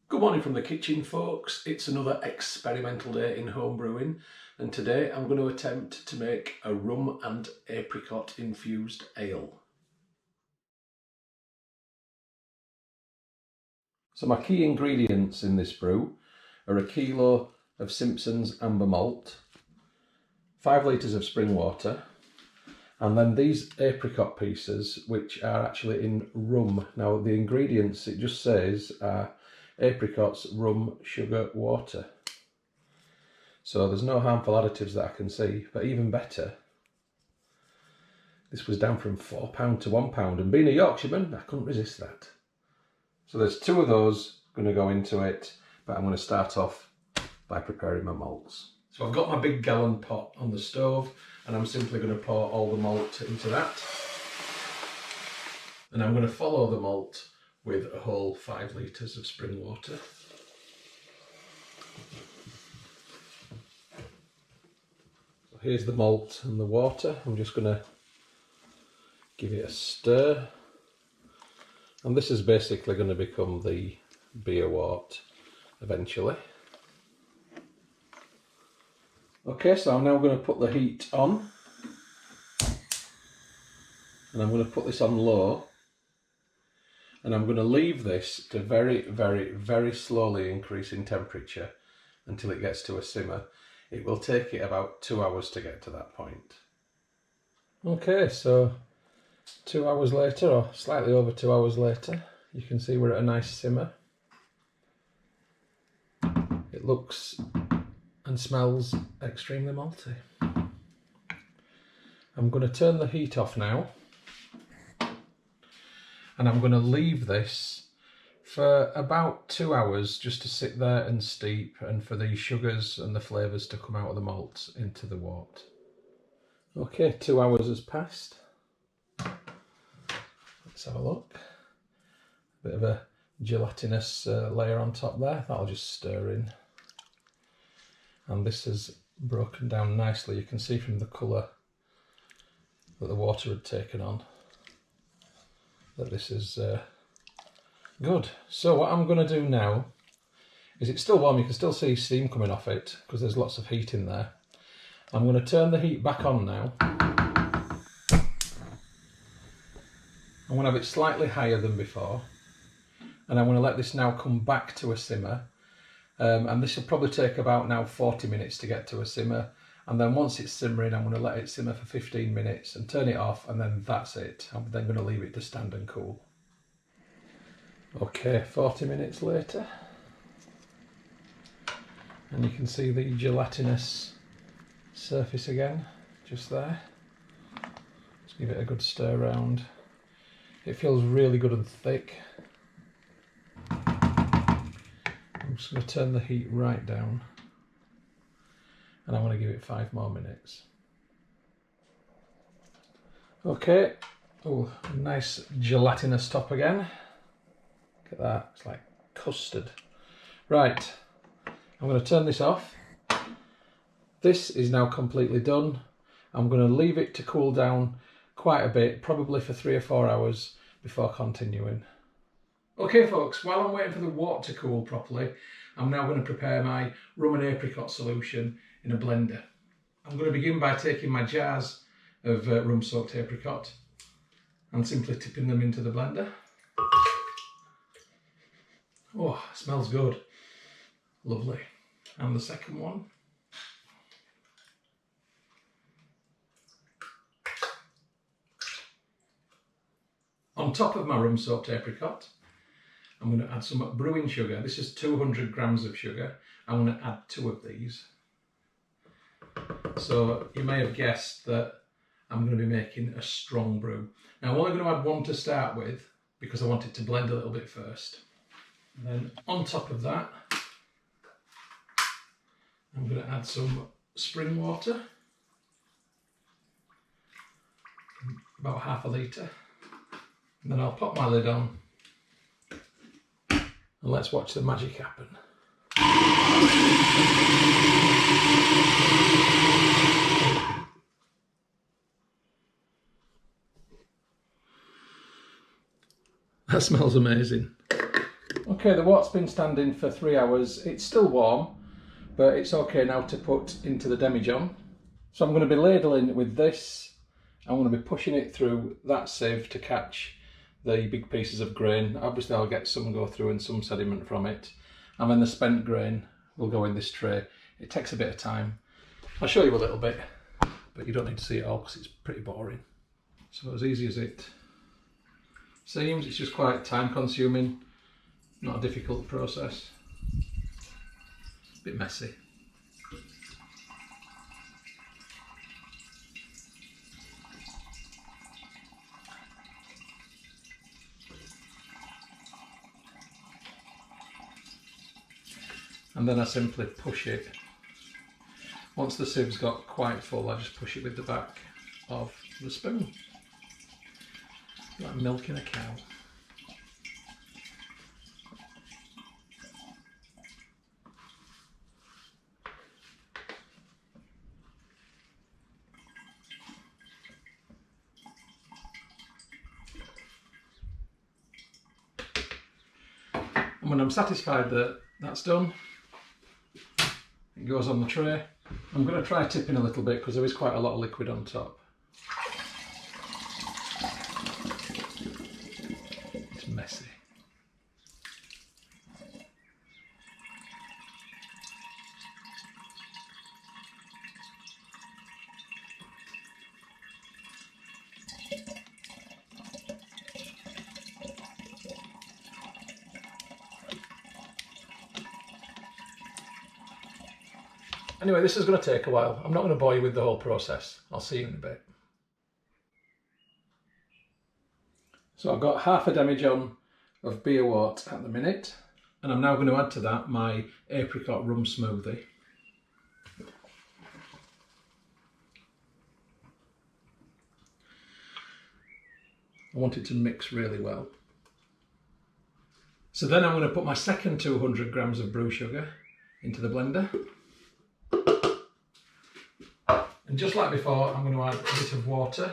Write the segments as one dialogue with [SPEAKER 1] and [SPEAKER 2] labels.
[SPEAKER 1] Good morning from the kitchen, folks. It's another experimental day in home brewing, and today I'm going to attempt to make a rum and apricot infused ale. So my key ingredients in this brew are a kilo of Simpson's amber malt, 5 litres of spring water, and then these apricot pieces, which are actually in rum. Now the ingredients, it just says, are apricots, rum, sugar, water. So there's no harmful additives that I can see, but even better, this was down from £4 to £1, and being a Yorkshireman, I couldn't resist that. So there's 2 of those going to go into it, but I'm going to start off by preparing my malts. So I've got my big gallon pot on the stove, and I'm simply going to pour all the malt into that. And I'm going to follow the malt with a whole 5 litres of spring water. So here's the malt and the water. I'm just going to give it a stir. And this is basically going to become the beer wort eventually. Okay, so I'm now going to put the heat on. And I'm going to put this on low. And I'm going to leave this to very, very, very slowly increase in temperature until it gets to a simmer. It will take it about 2 hours to get to that point. Okay, so 2 hours later, or slightly over 2 hours later, you can see we're at a nice simmer. It looks and smells extremely malty. I'm going to turn the heat off now. And I'm going to leave this for about 2 hours just to sit there and steep, and for the sugars and the flavours to come out of the malt into the wort. Okay, 2 hours has passed. Let's have a look. Bit of a gelatinous layer on top there. That'll just stir in. And this has broken down nicely. You can see from the colour that the water had taken on that this is good. So what I'm going to do now is, it's still warm, you can still see steam coming off it because there's lots of heat in there. I'm going to turn the heat back on now. I'm going to have it slightly higher than before, and I'm going to let this now come back to a simmer, and this will probably take about now 40 minutes to get to a simmer. And then once it's simmering, I'm going to let it simmer for 15 minutes and turn it off, and then that's it. I'm then going to leave it to stand and cool. Okay, 40 minutes later. And you can see the gelatinous surface again, just there. Just give it a good stir around. It feels really good and thick. I'm just going to turn the heat right down. And I'm going to give it 5 more minutes. Okay, oh, nice gelatinous top again. Look at that, it's like custard. Right, I'm going to turn this off. This is now completely done. I'm going to leave it to cool down quite a bit, probably for 3 or 4 hours before continuing. Okay folks, while I'm waiting for the wort to cool properly, I'm now going to prepare my rum and apricot solution in a blender. I'm going to begin by taking my jars of rum soaked apricot and simply tipping them into the blender. Oh, smells good. Lovely. And the second one. On top of my rum soaked apricot, I'm going to add some brewing sugar. This is 200 grams of sugar. I'm going to add 2 of these. So you may have guessed that I'm going to be making a strong brew. Now I'm only going to add 1 to start with because I want it to blend a little bit first. And then on top of that, I'm going to add some spring water, about ½ litre. And then I'll pop my lid on and let's watch the magic happen. That smells amazing. Okay, the wort's been standing for 3 hours. It's still warm, but it's okay now to put into the demijohn. So I'm going to be ladling with this. I'm going to be pushing it through that sieve to catch the big pieces of grain. Obviously I'll get some go through and some sediment from it. And then the spent grain will go in this tray. It takes a bit of time. I'll show you a little bit, but you don't need to see it all because it's pretty boring. So as easy as it seems, it's just quite time consuming, not a difficult process. A bit messy. And then I simply push it. Once the sieve's got quite full, I just push it with the back of the spoon. Like milking a cow. And when I'm satisfied that that's done, it goes on the tray. I'm going to try tipping a little bit because there is quite a lot of liquid on top. It's messy. Anyway, this is going to take a while. I'm not going to bore you with the whole process. I'll see you in a bit. So I've got half a demijohn of beer wort at the minute, and I'm now going to add to that my apricot rum smoothie. I want it to mix really well. So then I'm going to put my second 200 grams of brew sugar into the blender. And just like before, I'm going to add a bit of water.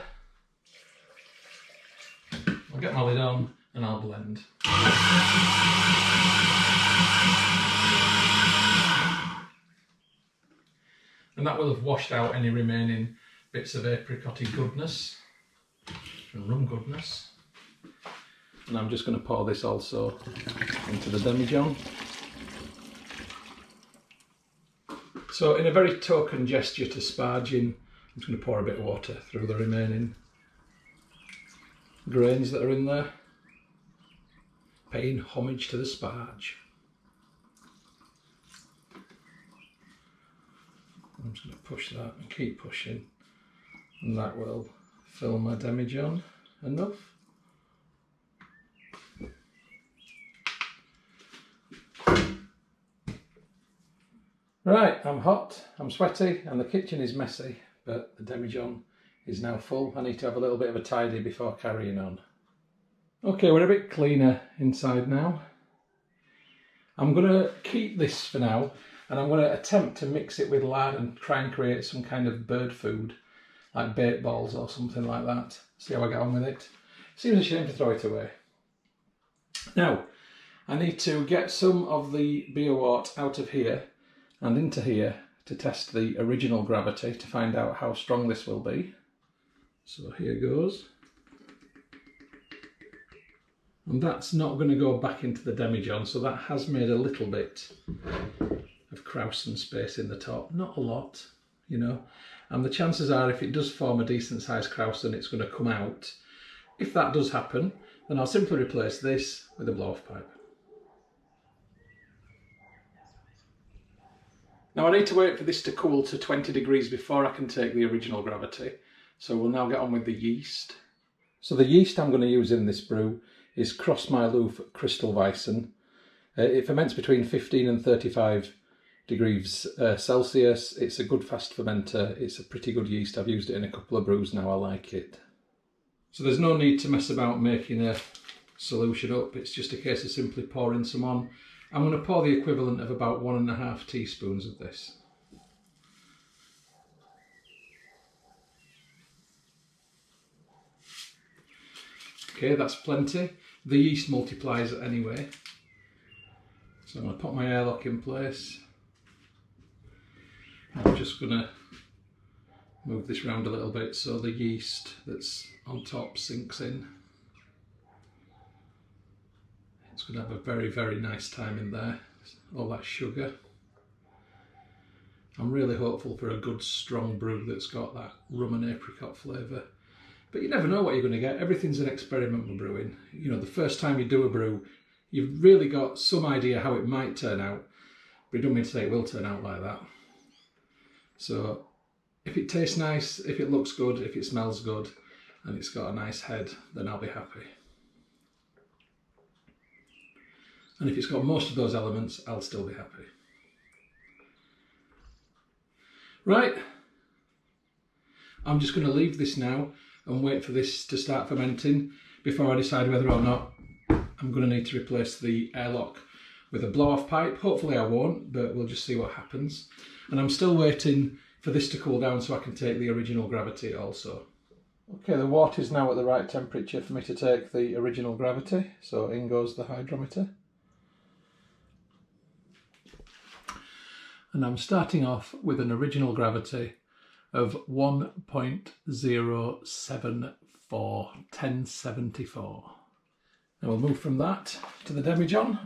[SPEAKER 1] I'll get my lid on and I'll blend. And that will have washed out any remaining bits of apricot-y goodness and rum goodness. And I'm just going to pour this also into the demijohn. So in a very token gesture to sparging, I'm just going to pour a bit of water through the remaining grains that are in there, paying homage to the sparge. I'm just going to push that and keep pushing, and that will fill my demijohn enough. Right, I'm hot, I'm sweaty, and the kitchen is messy, but the demijohn is now full. I need to have a little bit of a tidy before carrying on. Okay, we're a bit cleaner inside now. I'm going to keep this for now, and I'm going to attempt to mix it with lard and try and create some kind of bird food, like bait balls or something like that. See how I get on with it. Seems a shame to throw it away. Now, I need to get some of the beer wort out of here and into here to test the original gravity to find out how strong this will be. So here goes. And that's not going to go back into the demijohn, so that has made a little bit of krausen space in the top. Not a lot, you know. And the chances are if it does form a decent sized krausen, it's going to come out. If that does happen, then I'll simply replace this with a blow-off pipe. Now I need to wait for this to cool to 20 degrees before I can take the original gravity. So we'll now get on with the yeast. So the yeast I'm going to use in this brew is Cross-Myloof Crystal Weissen. It ferments between 15 and 35 degrees Celsius. It's a good fast fermenter. It's a pretty good yeast. I've used it in a couple of brews now. I like it. So there's no need to mess about making a solution up. It's just a case of simply pouring some on. I'm going to pour the equivalent of about 1.5 teaspoons of this. Okay, that's plenty. The yeast multiplies anyway. So I'm going to put my airlock in place. I'm just going to move this round a little bit so the yeast that's on top sinks in. It's going to have a very, very nice time in there. All that sugar. I'm really hopeful for a good strong brew that's got that rum and apricot flavour. But you never know what you're going to get. Everything's an experiment with brewing. You know, the first time you do a brew, you've really got some idea how it might turn out, but it don't mean to say it will turn out like that. So if it tastes nice, if it looks good, if it smells good, and it's got a nice head, then I'll be happy. And if it's got most of those elements, I'll still be happy. Right, I'm just going to leave this now and wait for this to start fermenting before I decide whether or not I'm going to need to replace the airlock with a blow-off pipe. Hopefully I won't, but we'll just see what happens. And I'm still waiting for this to cool down so I can take the original gravity also. Okay, the water's now at the right temperature for me to take the original gravity, so in goes the hydrometer. And I'm starting off with an original gravity of 1.074, 1074. Now we'll move from that to the demijohn.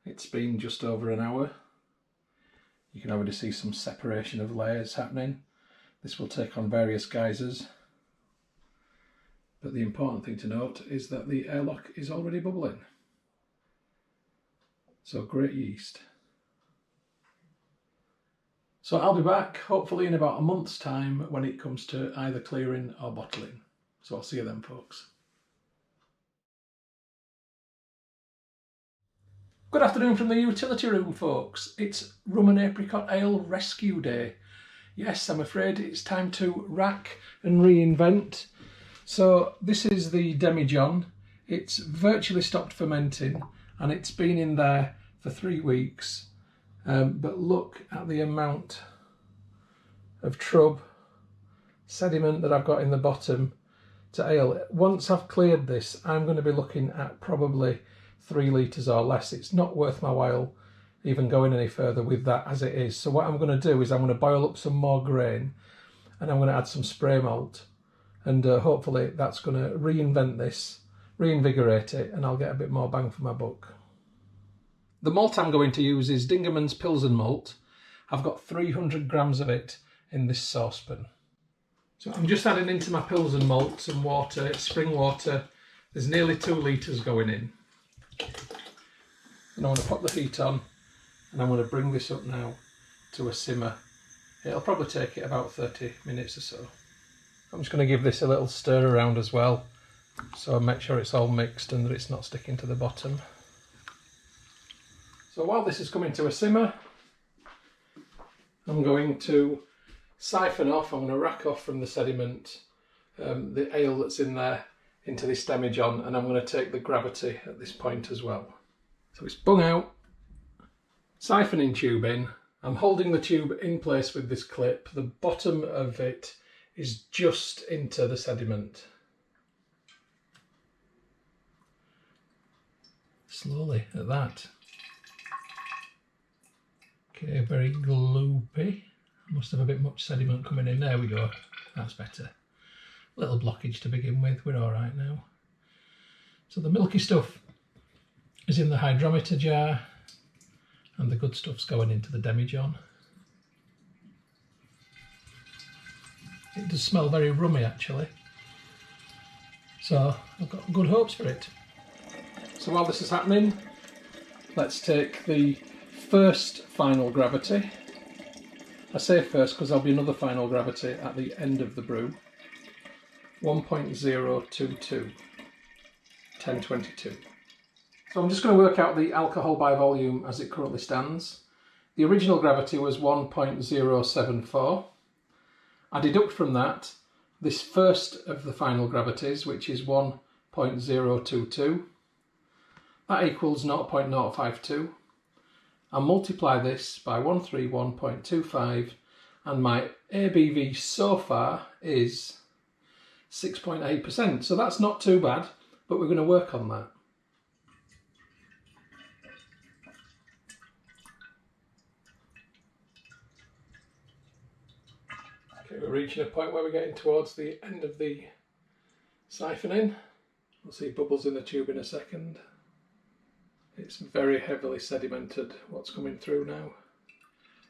[SPEAKER 1] It's been just over an hour. You can already see some separation of layers happening. This will take on various guises. But the important thing to note is that the airlock is already bubbling. So great yeast. So I'll be back hopefully in about a month's time when it comes to either clearing or bottling. So I'll see you then, folks. Good afternoon from the utility room, folks. It's Rum and Apricot Ale Rescue Day. Yes, I'm afraid it's time to rack and reinvent. So this is the demijohn. It's virtually stopped fermenting and it's been in there for 3 weeks. But look at the amount of trub, sediment that I've got in the bottom to ale. Once I've cleared this, I'm going to be looking at probably 3 litres or less. It's not worth my while even going any further with that as it is. So what I'm going to do is I'm going to boil up some more grain and I'm going to add some spray malt. And hopefully that's going to reinvent this, reinvigorate it, and I'll get a bit more bang for my buck. The malt I'm going to use is Dingerman's Pilsen malt. I've got 300 grams of it in this saucepan. So I'm just adding into my Pilsen malt some water, it's spring water. There's nearly 2 litres going in. And I want to pop the heat on and I'm going to bring this up now to a simmer. It'll probably take it about 30 minutes or so. I'm just going to give this a little stir around as well, so I make sure it's all mixed and that it's not sticking to the bottom. So while this is coming to a simmer, I'm going to siphon off, I'm going to rack off from the sediment the ale that's in there into this demijohn, and I'm going to take the gravity at this point as well. So it's bung out, siphoning tube in. I'm holding the tube in place with this clip. The bottom of it is just into the sediment. Slowly at that. Okay, very gloopy. Must have a bit much sediment coming in. There we go. That's better. Little blockage to begin with. We're all right now. So the milky stuff is in the hydrometer jar and the good stuff's going into the demijohn. It does smell very rummy actually. So I've got good hopes for it. So while this is happening, let's take the first final gravity. I say first because there'll be another final gravity at the end of the brew. 1.022, 1022. So I'm just going to work out the alcohol by volume as it currently stands. The original gravity was 1.074. I deduct from that this first of the final gravities, which is 1.022. That equals 0.052. I multiply this by 131.25 and my ABV so far is 6.8%. So that's not too bad, but we're going to work on that. Okay, we're reaching a point where we're getting towards the end of the siphoning. We'll see bubbles in the tube in a second. It's very heavily sedimented, what's coming through now.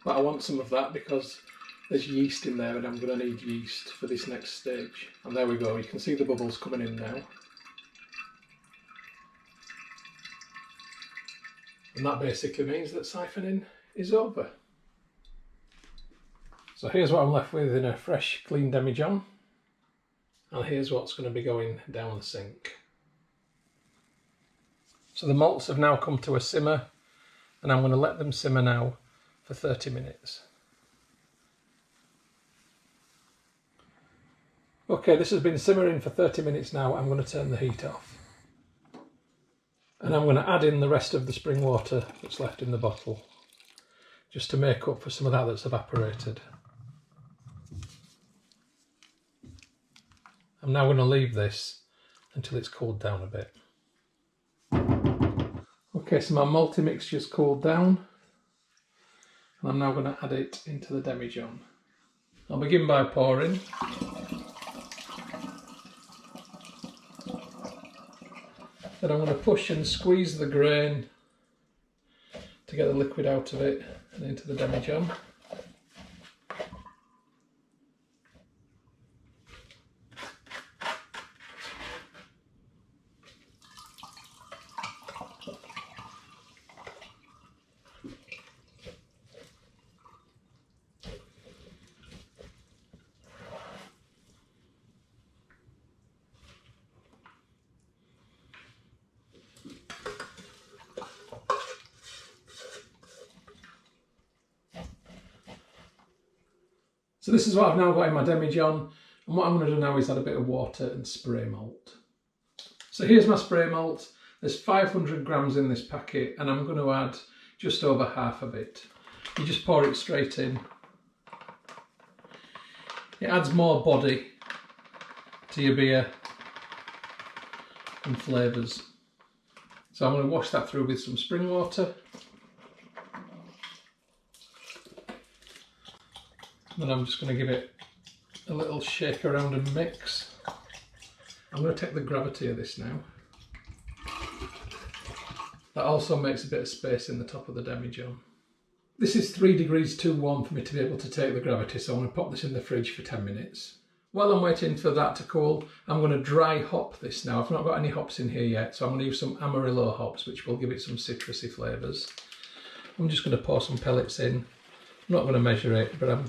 [SPEAKER 1] But I want some of that because there's yeast in there and I'm going to need yeast for this next stage. And there we go, you can see the bubbles coming in now. And that basically means that siphoning is over. So here's what I'm left with in a fresh, clean demijohn. And here's what's going to be going down the sink. So the malts have now come to a simmer, and I'm going to let them simmer now for 30 minutes. Okay, this has been simmering for 30 minutes now. I'm going to turn the heat off. And I'm going to add in the rest of the spring water that's left in the bottle, just to make up for some of that that's evaporated. I'm now going to leave this until it's cooled down a bit. Okay, so my multi-mixture's cooled down, and I'm now going to add it into the demijohn. I'll begin by pouring. Then I'm going to push and squeeze the grain to get the liquid out of it and into the demijohn. So this is what I've now got in my demijohn, and what I'm going to do now is add a bit of water and spray malt. So here's my spray malt. There's 500 grams in this packet, and I'm going to add just over half of it. You just pour it straight in. It adds more body to your beer and flavours. So I'm going to wash that through with some spring water. Then I'm just going to give it a little shake around and mix. I'm going to take the gravity of this now. That also makes a bit of space in the top of the demijohn. This is 3 degrees too warm for me to be able to take the gravity, so I'm going to pop this in the fridge for 10 minutes. While I'm waiting for that to cool, I'm going to dry hop this now. I've not got any hops in here yet, so I'm going to use some Amarillo hops, which will give it some citrusy flavours. I'm just going to pour some pellets in. I'm not going to measure it, but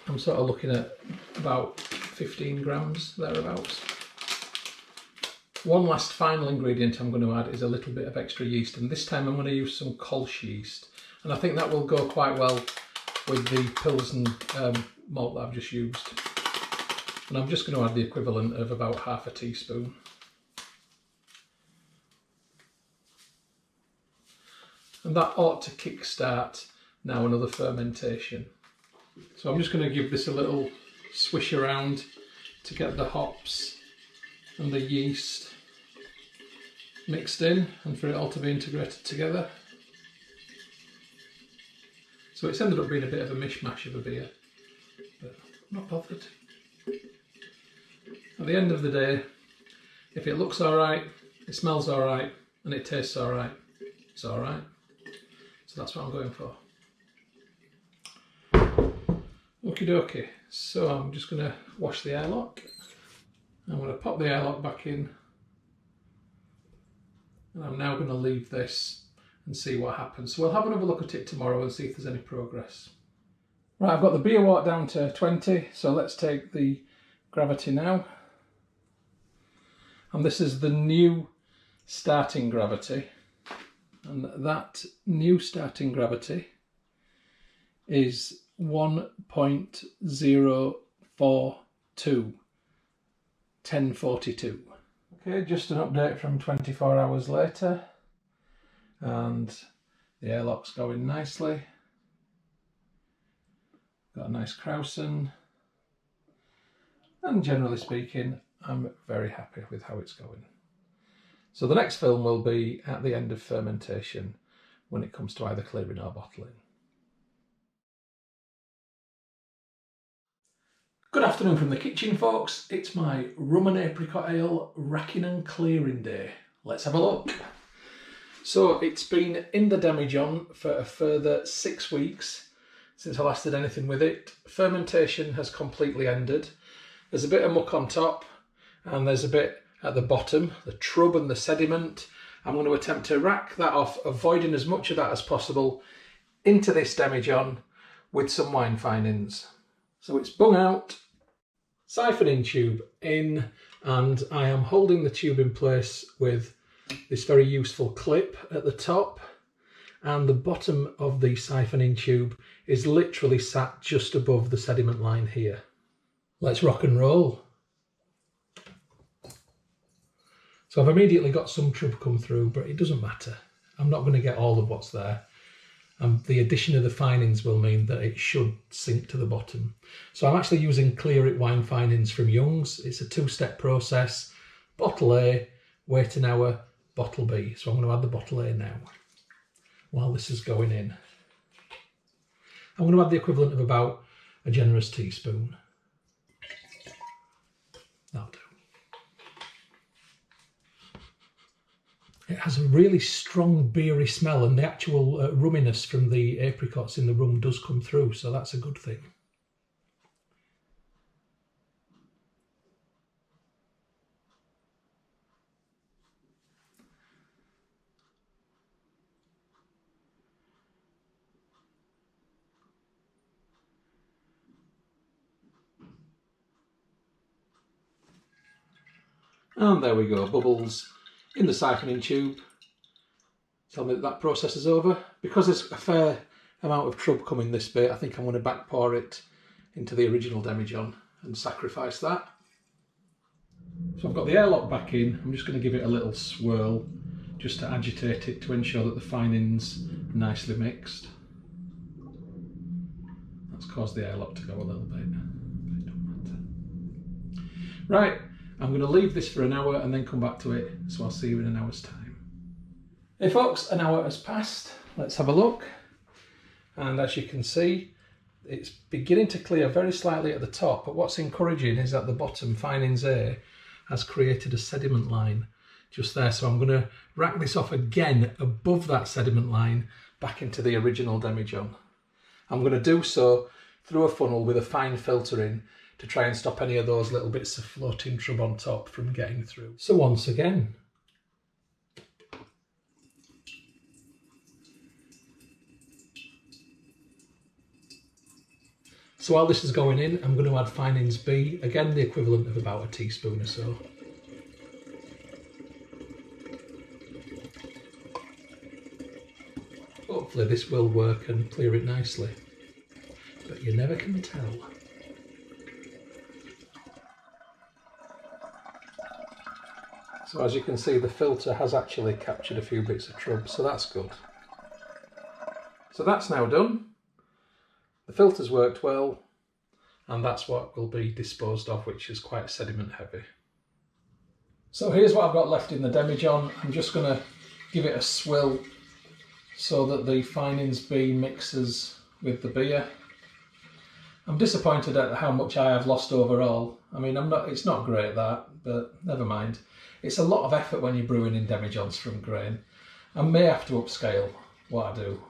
[SPEAKER 1] I'm sort of looking at about 15 grams, thereabouts. One last final ingredient I'm going to add is a little bit of extra yeast, and this time I'm going to use some Kolsch yeast. And I think that will go quite well with the Pilsen malt that I've just used. And I'm just going to add the equivalent of about half a teaspoon. And that ought to kickstart now another fermentation. So I'm just going to give this a little swish around to get the hops and the yeast mixed in and for it all to be integrated together. So it's ended up being a bit of a mishmash of a beer, but I'm not bothered. At the end of the day, if it looks alright, it smells alright, and it tastes alright, it's alright. So that's what I'm going for. Okie dokie, so I'm just going to wash the airlock. I'm going to pop the airlock back in, and I'm now going to leave this and see what happens. So we'll have another look at it tomorrow and see if there's any progress. Right, I've got the beer wort down to 20, so let's take the gravity now. And this is the new starting gravity, and that new starting gravity is 1.042, 1042. Okay, just an update from 24 hours later, and the airlock's going nicely. Got a nice Krausen, and generally speaking, I'm very happy with how it's going. So the next film will be at the end of fermentation when it comes to either clearing or bottling. Good afternoon from the kitchen, folks. It's my rum and apricot ale racking and clearing day. Let's have a look. So it's been in the demijohn for a further 6 weeks since I last did anything with it. Fermentation has completely ended. There's a bit of muck on top and there's a bit at the bottom, the trub and the sediment. I'm going to attempt to rack that off, avoiding as much of that as possible into this demijohn with some wine finings. So it's bung out, siphoning tube in, and I am holding the tube in place with this very useful clip at the top, and the bottom of the siphoning tube is literally sat just above the sediment line here. Let's rock and roll. So I've immediately got some trub come through, but it doesn't matter. I'm not going to get all of what's there. The addition of the finings will mean that it should sink to the bottom. So I'm actually using Clear It wine finings from Young's. It's a 2-step process. Bottle A, wait an hour, bottle B. So I'm going to add the bottle A now while this is going in. I'm going to add the equivalent of about a generous teaspoon. That'll do. It has a really strong beery smell, and the actual rumminess from the apricots in the rum does come through, so that's a good thing. And there we go, bubbles in the siphoning tube. Tell me that that process is over. Because there's a fair amount of trub coming this bit, I think I'm going to back pour it into the original demijohn and sacrifice that. So I've got the airlock back in. I'm just going to give it a little swirl just to agitate it to ensure that the fining's nicely mixed. That's caused the airlock to go a little bit, but it don't matter. Right. I'm going to leave this for an hour and then come back to it, so I'll see you in an hour's time. Hey folks, an hour has passed. Let's have a look. And as you can see, it's beginning to clear very slightly at the top, but what's encouraging is at the bottom, finings A has created a sediment line just there. So I'm going to rack this off again above that sediment line back into the original demijohn. I'm going to do so through a funnel with a fine filter in, to try and stop any of those little bits of floating trub on top from getting through. So once again. So while this is going in, I'm going to add finings B, again the equivalent of about a teaspoon or so. Hopefully this will work and clear it nicely, but you never can tell. So as you can see, the filter has actually captured a few bits of trub, so that's good. So that's now done. The filter's worked well, and that's what will be disposed of, which is quite sediment heavy. So here's what I've got left in the demijohn. I'm just going to give it a swill so that the finings B mixes with the beer. I'm disappointed at how much I have lost overall. I mean, it's not great that, but never mind. It's a lot of effort when you're brewing in demijohns from grain. I may have to upscale what I do.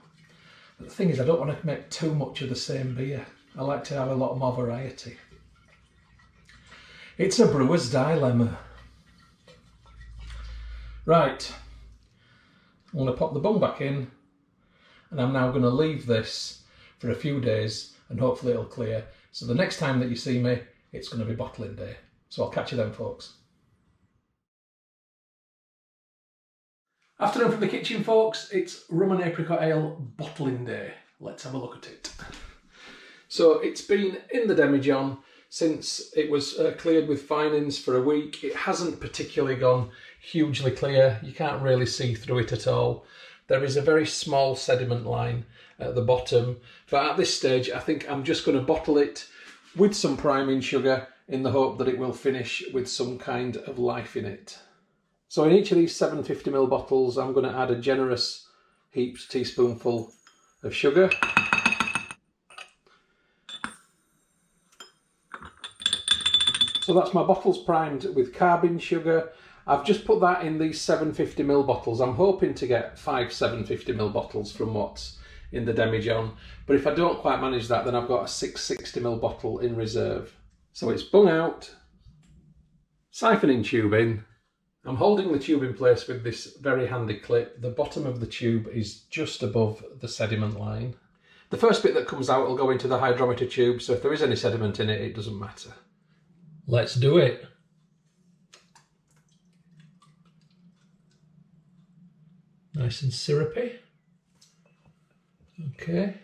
[SPEAKER 1] But the thing is, I don't want to make too much of the same beer. I like to have a lot more variety. It's a brewer's dilemma. Right, I'm going to pop the bung back in, and I'm now going to leave this for a few days, and hopefully it'll clear. So the next time that you see me, it's going to be bottling day. So I'll catch you then, folks. Afternoon from the kitchen, folks. It's rum and apricot ale bottling day. Let's have a look at it. So it's been in the demijohn since it was cleared with finings for a week. It hasn't particularly gone hugely clear. You can't really see through it at all. There is a very small sediment line at the bottom. But at this stage, I think I'm just going to bottle it with some priming sugar in the hope that it will finish with some kind of life in it. So in each of these 750ml bottles, I'm going to add a generous heaped teaspoonful of sugar. So that's my bottles primed with carbon sugar. I've just put that in these 750ml bottles. I'm hoping to get 5 750ml bottles from what's in the demijohn. But if I don't quite manage that, then I've got a 660ml bottle in reserve. So it's bung out, siphoning tube in. I'm holding the tube in place with this very handy clip. The bottom of the tube is just above the sediment line. The first bit that comes out will go into the hydrometer tube, so if there is any sediment in it, it doesn't matter. Let's do it. Nice and syrupy. Okay.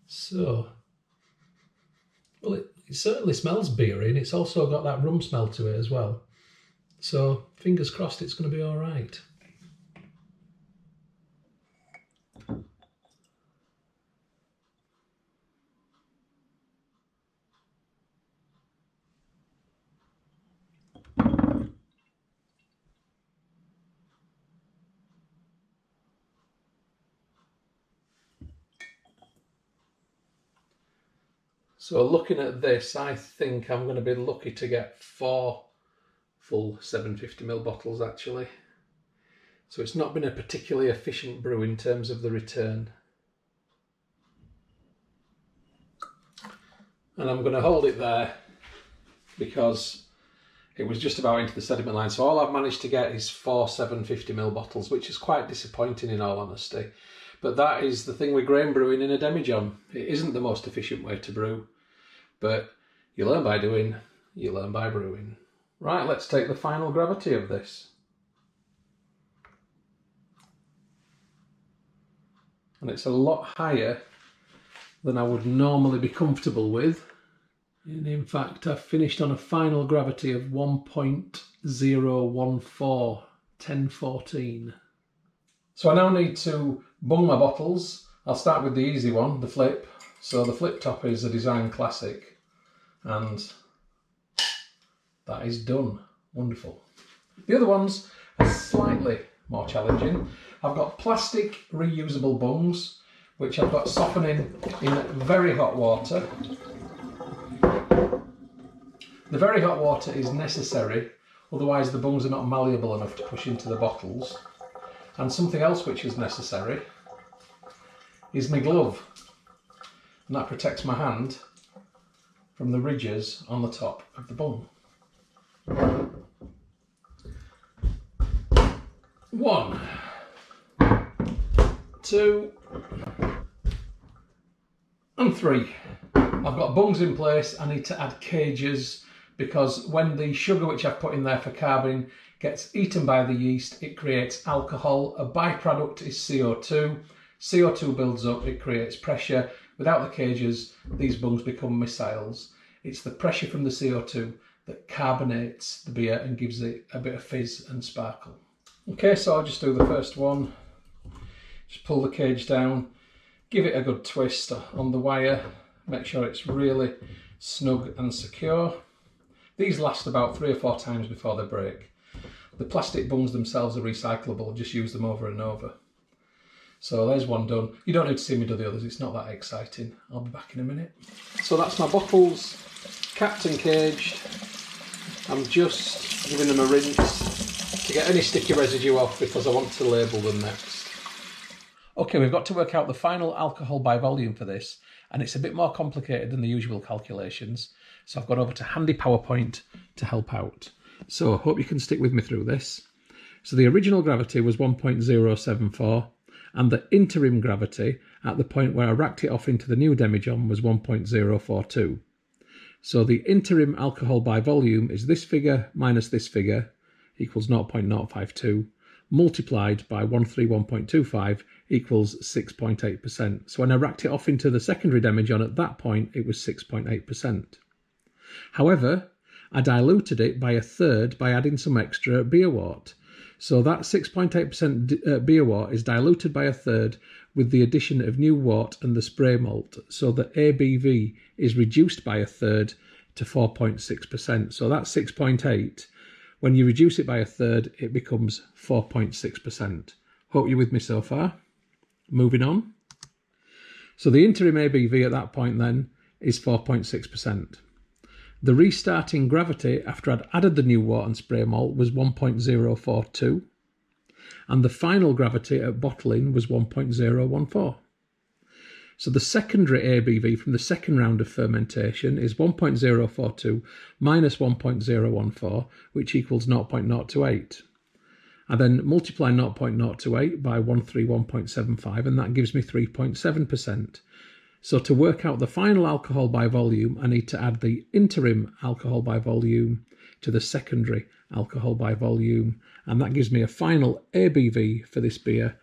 [SPEAKER 1] So, well, it certainly smells beery, and it's also got that rum smell to it as well. So, fingers crossed it's going to be all right. So looking at this, I think I'm going to be lucky to get 4 full 750ml bottles actually. So it's not been a particularly efficient brew in terms of the return. And I'm going to hold it there because it was just about into the sediment line. So all I've managed to get is 4 750ml bottles, which is quite disappointing in all honesty. But that is the thing with grain brewing in a demijohn. It isn't the most efficient way to brew, but you learn by doing, you learn by brewing. Right, let's take the final gravity of this. And it's a lot higher than I would normally be comfortable with. And in fact, I've finished on a final gravity of 1.014, 1014. So I now need to bung my bottles. I'll start with the easy one, the flip. So the flip top is a design classic, and that is done. Wonderful. The other ones are slightly more challenging. I've got plastic reusable bungs, which I've got softening in very hot water. The very hot water is necessary, otherwise the bungs are not malleable enough to push into the bottles. And something else which is necessary is my glove, and that protects my hand from the ridges on the top of the bung. 1, 2, and 3. I've got bungs in place. I need to add cages because when the sugar which I've put in there for carbon gets eaten by the yeast, it creates alcohol. A byproduct is CO2. CO2 builds up, it creates pressure. Without the cages, these bungs become missiles. It's the pressure from the CO2 that carbonates the beer and gives it a bit of fizz and sparkle. Okay, so I'll just do the first one. Just pull the cage down, give it a good twist on the wire, make sure it's really snug and secure. These last about 3 or 4 times before they break. The plastic bungs themselves are recyclable, just use them over and over. So there's one done. You don't need to see me do the others, it's not that exciting. I'll be back in a minute. So that's my bottles, capped and caged. I'm just giving them a rinse to get any sticky residue off because I want to label them next. Okay, we've got to work out the final alcohol by volume for this, and it's a bit more complicated than the usual calculations. So I've gone over to handy PowerPoint to help out. So I hope you can stick with me through this. So the original gravity was 1.074, and the interim gravity at the point where I racked it off into the new demijohn was 1.042. So the interim alcohol by volume is this figure minus this figure equals 0.052 multiplied by 131.25 equals 6.8%. So when I racked it off into the secondary demijohn at that point, it was 6.8%. However, I diluted it by 1/3 by adding some extra beer wort. So that 6.8% beer wort is diluted by 1/3 with the addition of new wort and the spray malt. So the ABV is reduced by 1/3 to 4.6%. So that's 6.8. When you reduce it by 1/3, it becomes 4.6%. Hope you're with me so far. Moving on. So the interim ABV at that point then is 4.6%. The restarting gravity after I'd added the new wort and spray malt was 1.042, and the final gravity at bottling was 1.014. So the secondary ABV from the second round of fermentation is 1.042 minus 1.014, which equals 0.028. I then multiply 0.028 by 131.75, and that gives me 3.7%. So to work out the final alcohol by volume, I need to add the interim alcohol by volume to the secondary alcohol by volume, and that gives me a final ABV for this beer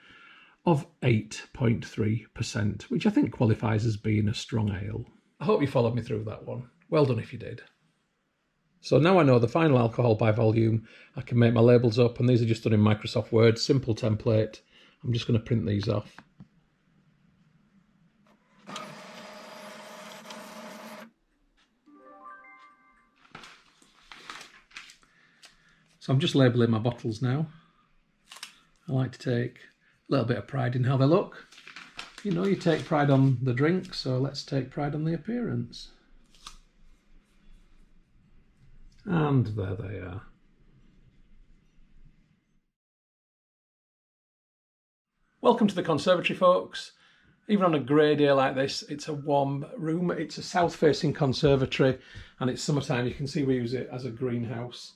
[SPEAKER 1] of 8.3%, which I think qualifies as being a strong ale. I hope you followed me through that one. Well done if you did. So now I know the final alcohol by volume, I can make my labels up, and these are just done in Microsoft Word, simple template. I'm just going to print these off. So I'm just labelling my bottles now. I like to take a little bit of pride in how they look. You know, you take pride on the drink, so let's take pride on the appearance. And there they are. Welcome to the conservatory, folks. Even on a grey day like this, it's a warm room. It's a south-facing conservatory, and it's summertime. You can see we use it as a greenhouse.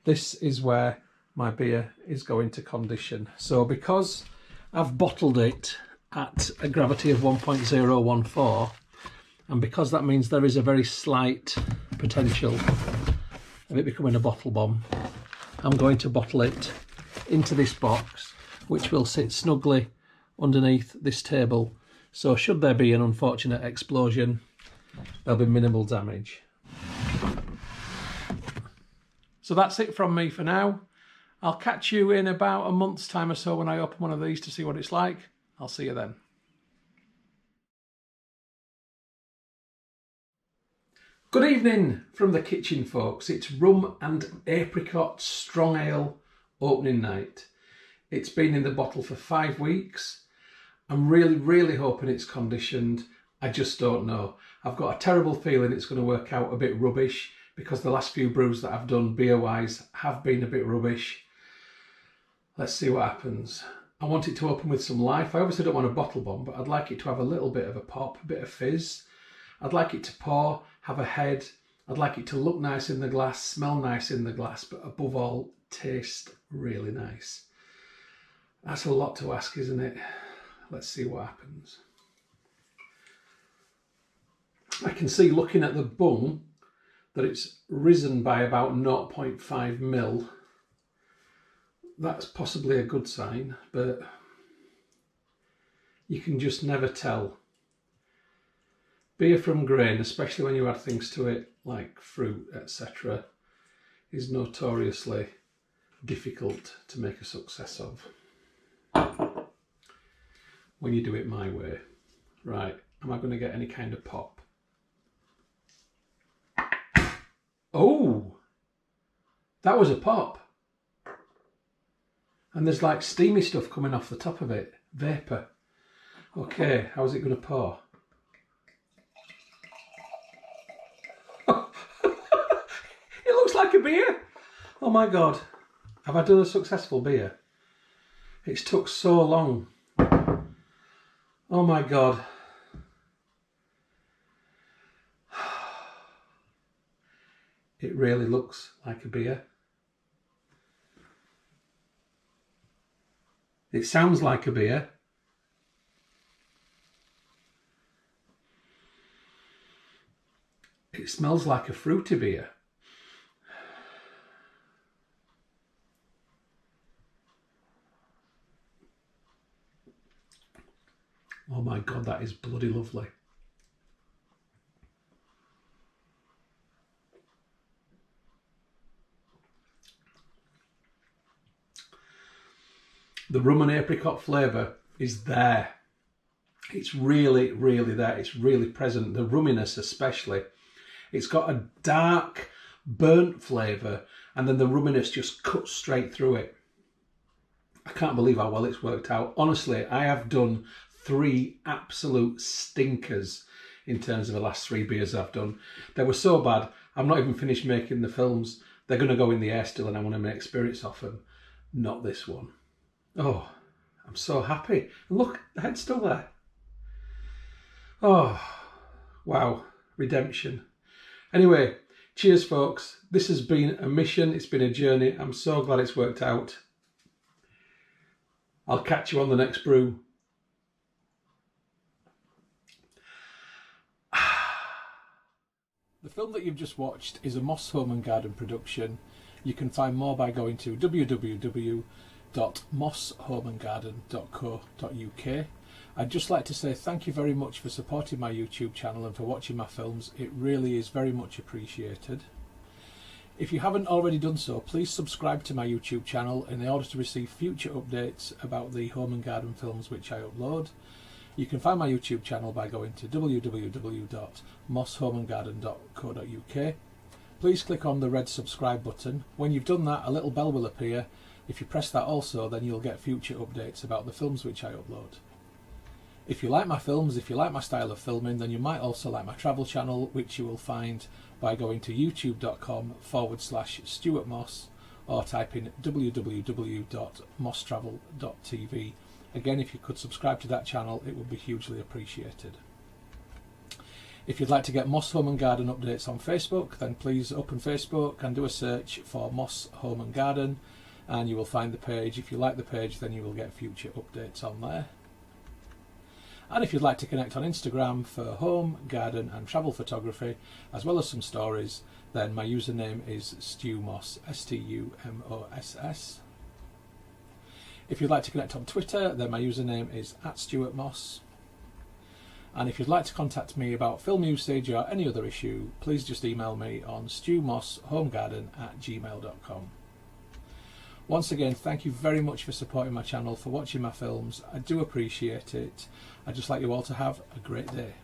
[SPEAKER 1] This is where my beer is going to condition. So because I've bottled it at a gravity of 1.014, and because that means there is a very slight potential of it becoming a bottle bomb, I'm going to bottle it into this box, which will sit snugly underneath this table. So should there be an unfortunate explosion, there'll be minimal damage. So that's it from me for now. I'll catch you in about a month's time or so when I open one of these to see what it's like. I'll see you then. Good evening from the kitchen, folks. It's rum and apricot strong ale opening night. It's been in the bottle for 5 weeks. I'm really hoping it's conditioned. I just don't know. I've got a terrible feeling it's going to work out a bit rubbish, because the last few brews that I've done beer-wise have been a bit rubbish. Let's see what happens. I want it to open with some life. I obviously don't want a bottle bomb, but I'd like it to have a little bit of a pop, a bit of fizz. I'd like it to pour, have a head. I'd like it to look nice in the glass, smell nice in the glass, but above all, taste really nice. That's a lot to ask, isn't it? Let's see what happens. I can see, looking at the bung, that it's risen by about 0.5 mil. That's possibly a good sign, but you can just never tell. Beer from grain, especially when you add things to it like fruit, etc., is notoriously difficult to make a success of when you do it my way. Right, am I going to get any kind of pop? Oh, that was a pop. And there's like steamy stuff coming off the top of it, vapour. Okay, how is it going to pour? It looks like a beer. Oh my God, have I done a successful beer? It's took so long. Oh my God. It really looks like a beer. It sounds like a beer. It smells like a fruity beer. Oh my God, that is bloody lovely. The rum and apricot flavour is there. It's really there. It's really present. The rumminess especially. It's got a dark, burnt flavour, and then the rumminess just cuts straight through it. I can't believe how well it's worked out. Honestly, I have done 3 absolute stinkers in terms of the last 3 beers I've done. They were so bad, I'm not even finished making the films. They're going to go in the air still and I want to make spirits off them. Not this one. Oh, I'm so happy. And look, the head's still there. Oh, wow. Redemption. Anyway, cheers folks. This has been a mission. It's been a journey. I'm so glad it's worked out. I'll catch you on the next brew. The film that you've just watched is a Moss Home and Garden production. You can find more by going to www.mosshomeandgarden.co.uk. I'd just like to say thank you very much for supporting my YouTube channel and for watching my films. It really is very much appreciated. If you haven't already done so, please subscribe to my YouTube channel in order to receive future updates about the home and garden films which I upload. You can find my YouTube channel by going to www.mosshomeandgarden.co.uk. Please click on the red subscribe button. When you've done that, a little bell will appear. If you press that also, then you'll get future updates about the films which I upload. If you like my films, if you like my style of filming, then you might also like my travel channel, which you will find by going to youtube.com/Stuart Moss or type in www.mosstravel.tv. Again, if you could subscribe to that channel, it would be hugely appreciated. If you'd like to get Moss Home and Garden updates on Facebook, then please open Facebook and do a search for Moss Home and Garden, and you will find the page. If you like the page, then you will get future updates on there. And if you'd like to connect on Instagram for home, garden and travel photography, as well as some stories, then my username is StuMoss, STUMOSS. If you'd like to connect on Twitter, then my username is @StuartMoss. And if you'd like to contact me about film usage or any other issue, please just email me on stewmosshomegarden@gmail.com. Once again, thank you very much for supporting my channel, for watching my films. I do appreciate it. I'd just like you all to have a great day.